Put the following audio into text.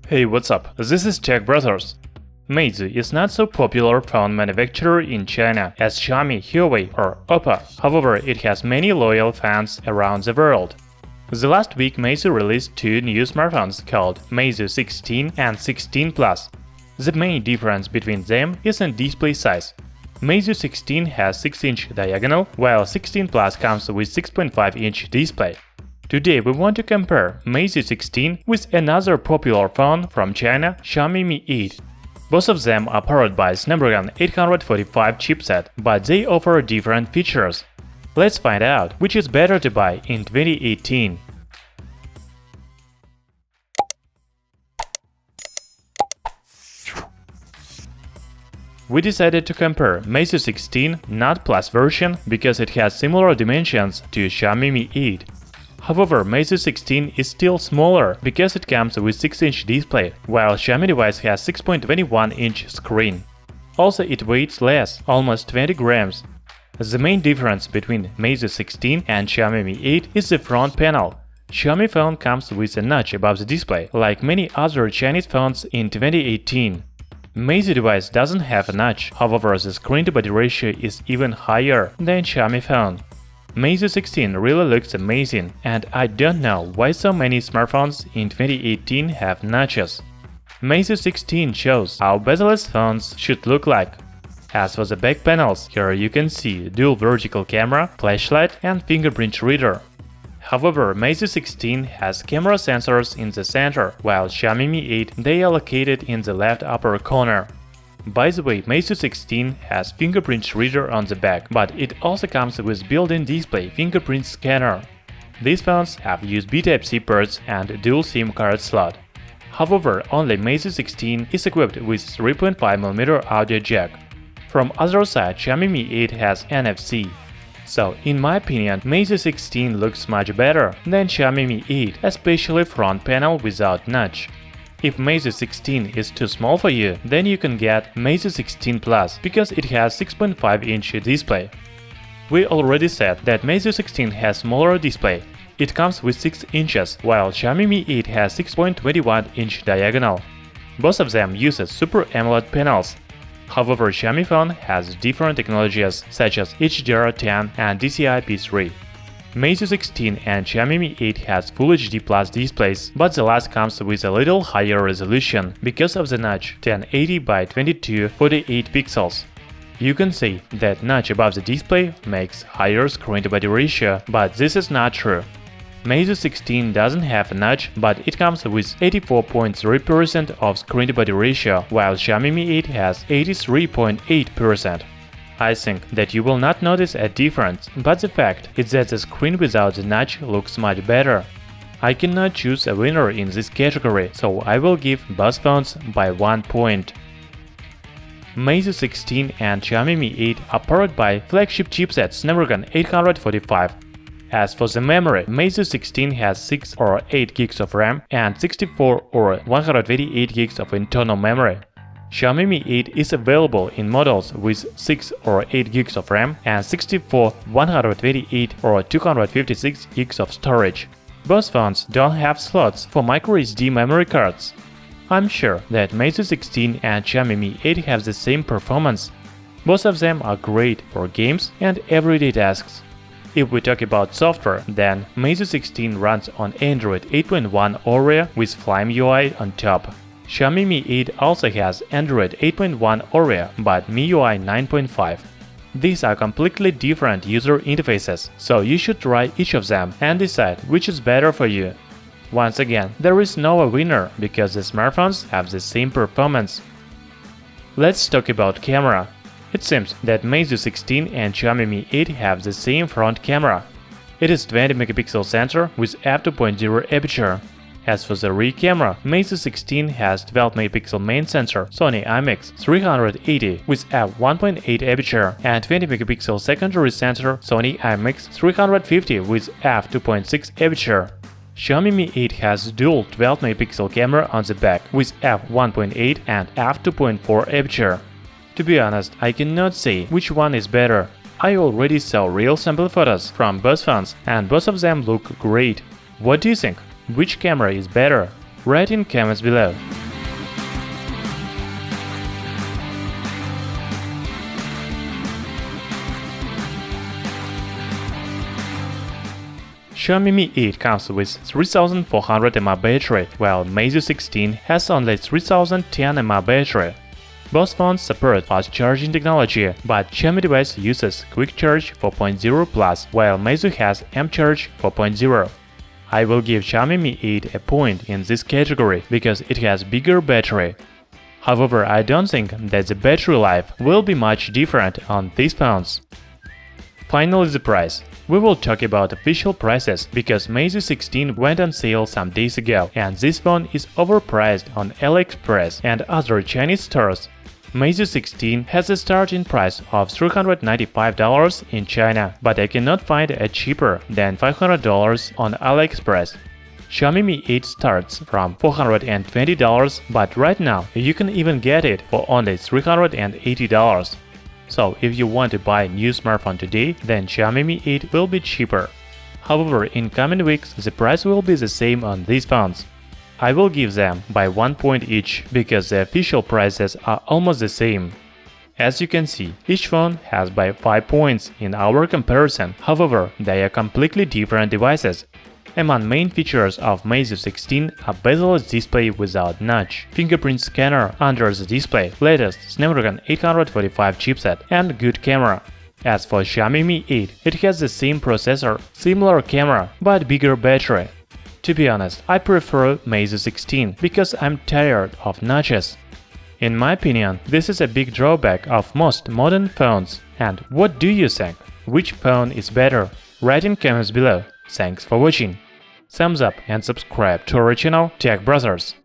Hey, what's up? This is Tech Brothers. Meizu is not so popular phone manufacturer in China as Xiaomi, Huawei or Oppo. However, it has many loyal fans around the world. The last week, Meizu released two new smartphones called Meizu 16 and 16 Plus. The main difference between them is in display size. Meizu 16 has 6-inch diagonal, while 16 Plus comes with 6.5-inch display. Today we want to compare Meizu 16 with another popular phone from China, Xiaomi Mi 8. Both of them are powered by Snapdragon 845 chipset, but they offer different features. Let's find out which is better to buy in 2018. We decided to compare Meizu 16 not Plus version because it has similar dimensions to Xiaomi Mi 8. However, Meizu 16 is still smaller because it comes with 6-inch display, while Xiaomi device has 6.21-inch screen. Also, it weighs less, almost 20 grams. The main difference between Meizu 16 and Xiaomi Mi 8 is the front panel. Xiaomi phone comes with a notch above the display, like many other Chinese phones in 2018. Meizu device doesn't have a notch, however the screen-to-body ratio is even higher than Xiaomi phone. Meizu 16 really looks amazing, and I don't know why so many smartphones in 2018 have notches. Meizu 16 shows how bezel-less phones should look like. As for the back panels, here you can see dual vertical camera, flashlight and fingerprint reader. However, Meizu 16 has camera sensors in the center, while Xiaomi Mi 8 they are located in the left upper corner. By the way, Meizu 16 has fingerprint reader on the back, but it also comes with built-in display fingerprint scanner. These phones have USB Type-C ports and dual SIM card slot. However, only Meizu 16 is equipped with 3.5mm audio jack. From other side, Xiaomi Mi 8 has NFC. So, in my opinion, Meizu 16 looks much better than Xiaomi Mi 8, especially front panel without notch. If Meizu 16 is too small for you, then you can get Meizu 16 Plus because it has 6.5-inch display. We already said that Meizu 16 has smaller display. It comes with 6 inches, while Xiaomi Mi 8 has 6.21-inch diagonal. Both of them use Super AMOLED panels. However, Xiaomi phone has different technologies such as HDR10 and DCI-P3. Meizu 16 and Xiaomi Mi 8 has Full HD Plus displays, but the last comes with a little higher resolution because of the notch 1080 by 2248 pixels. You can see that notch above the display makes higher screen-to-body ratio, but this is not true. Meizu 16 doesn't have a notch, but it comes with 84.3% of screen-to-body ratio, while Xiaomi Mi 8 has 83.8%. I think that you will not notice a difference, but the fact is that the screen without the notch looks much better. I cannot choose a winner in this category, so I will give both phones by 1 point. Meizu 16 and Xiaomi Mi 8 are powered by flagship chipset Snapdragon 845. As for the memory, Meizu 16 has 6 or 8 GB of RAM and 64 or 128 GB of internal memory. Xiaomi Mi 8 is available in models with 6 or 8 GB of RAM and 64, 128 or 256 GB of storage. Both phones don't have slots for microSD memory cards. I'm sure that Meizu 16 and Xiaomi Mi 8 have the same performance. Both of them are great for games and everyday tasks. If we talk about software, then Meizu 16 runs on Android 8.1 Oreo with Flame UI on top. Xiaomi Mi 8 also has Android 8.1 Oreo, but MIUI 9.5. These are completely different user interfaces, so you should try each of them and decide which is better for you. Once again, there is no winner because the smartphones have the same performance. Let's talk about camera. It seems that Meizu 16 and Xiaomi Mi 8 have the same front camera. It is 20-megapixel sensor with f2.0 aperture. As for the rear camera, Meizu 16 has 12-megapixel main sensor Sony IMX380 with f1.8 aperture and 20-megapixel secondary sensor Sony IMX350 with f2.6 aperture. Xiaomi Mi 8 has dual 12-megapixel camera on the back with f1.8 and f2.4 aperture. To be honest, I cannot say which one is better. I already saw real sample photos from both phones and both of them look great. What do you think? Which camera is better? Write in comments below. Xiaomi Mi 8 comes with 3400 mAh battery, while Meizu 16 has only 3010 mAh battery. Both phones support fast charging technology, but Xiaomi device uses Quick Charge 4.0 Plus, while Meizu has mCharge 4.0. I will give Xiaomi Mi 8 a point in this category because it has bigger battery. However, I don't think that the battery life will be much different on these phones. Finally, the price. We will talk about official prices because Meizu 16 went on sale some days ago, and this phone is overpriced on AliExpress and other Chinese stores. Meizu 16 has a starting price of $395 in China, but I cannot find it cheaper than $500 on AliExpress. Xiaomi Mi 8 starts from $420, but right now you can even get it for only $380. So if you want to buy a new smartphone today, then Xiaomi Mi 8 will be cheaper. However, in coming weeks the price will be the same on these phones. I will give them by 1 point each because the official prices are almost the same. As you can see, each phone has by 5 points in our comparison, however, they are completely different devices. Among main features of Meizu 16 are bezel-less display without notch, fingerprint scanner under the display, latest Snapdragon 845 chipset, and good camera. As for Xiaomi Mi 8, it has the same processor, similar camera, but bigger battery. To be honest, I prefer Meizu 16 because I'm tired of notches. In my opinion, this is a big drawback of most modern phones. And what do you think? Which phone is better? Write in comments below. Thanks for watching. Thumbs up and subscribe to our channel Tech Brothers.